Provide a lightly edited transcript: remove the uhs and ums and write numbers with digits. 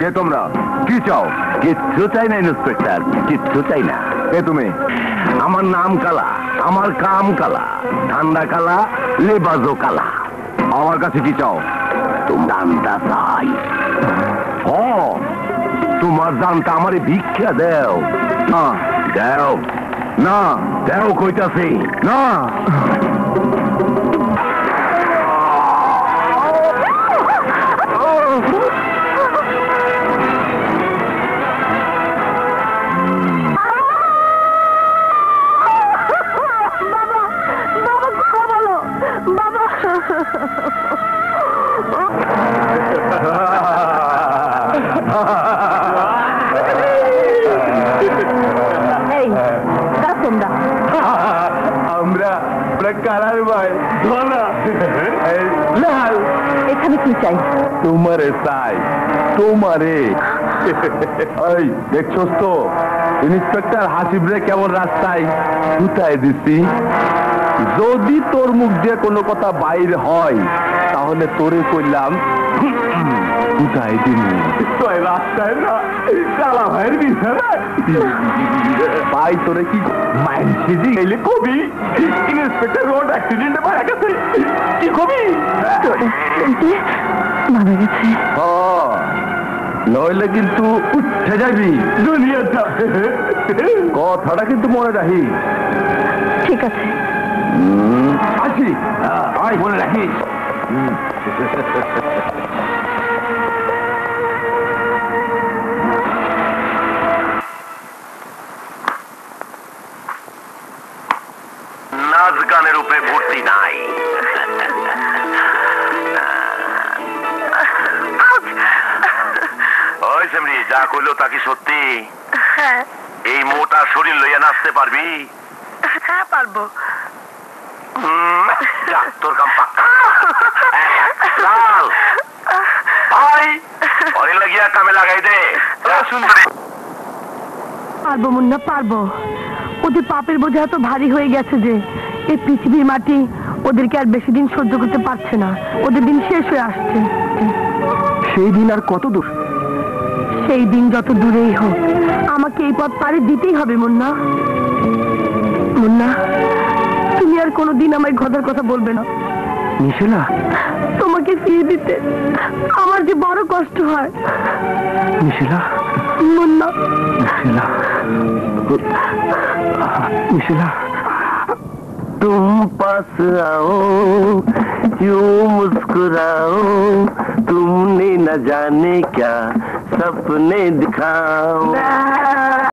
কে তোমরা? কি চাও? কিচ্ছু চাই না ইন্সপেক্টর, কিচ্ছু চাই না। কে তুমি? আমার নাম কালা, আমার কাম কালা, ঠান্ডা কালা, লেবাজও কালা। আমার কাছে কি চাও? জানতা চাই। হ, তোমার জানতা আমারে ভিক্ষা দেও। না দেও না দেও কইতাছি। না। আমরা কারার ভাই ধলা লাল। এখানে কি চাই? তোমারে চাই, তোমারে। এই দেখছস তো ইন্সপেক্টর হাসিব রে কেমন রাস্তায় গুতায় দিছি। যদি তোর মুখ দিয়ে কোনো কথা বাইর হয় তাহলে তোরে কইলাম গুতায় দিমু। তুই রাস্তায় না কালা ভাইয়ের বিছানায় ভাই তোরে কি মাইনছি দি গেলে কবি ইন্সপেক্টর রোড অ্যাক্সিডেন্টে মারা গেছে। কি কবি? মারা গেছে। নইলে কিন্তু উঠে যাবি দুনিয়াটা। কথাটা কিন্তু মনে রাখি। ঠিক আছে। আসি আয়, মনে রাখিস। নাচ গানের উপরে ভর্তি নাই। ওই সেমরি, যা কইলো তা কি সত্যি? হ্যাঁ এই মোটা শরীর লইয়া নাচতে পারবি? হ্যাঁ পারবো। যা, তোর কাম পাক্কা। লাল ভাই, ওরে লাগিয়া কামে লাগাই দে। সুন্দরী পারবো মুন্না, পারবো। ওদের পাপের বোঝা এত ভারী হয়ে গেছে যে এই পৃথিবীর মাটি ওদেরকে আর বেশি দিন সহ্য করতে পারছে না। ওদের দিন শেষ হয়ে আসছে। সেই দিন আর কত দূর? সেই দিন যত দূরেই হোক আমাকে এই পথ পাড়ি দিতেই হবে মুন্না। মুন্না, তুমি আর কোনোদিন আমায় ঘটার কথা বলবে না। মিশেলা, তোমাকে ফিরে দিতে আমার যে বড় কষ্ট হয়। মিশেলা, মুন্না, मिशिला, मिशिला, तुम पास आओ, यूं मुस्कुराओ, तुमने न जाने क्या सपने दिखाओ।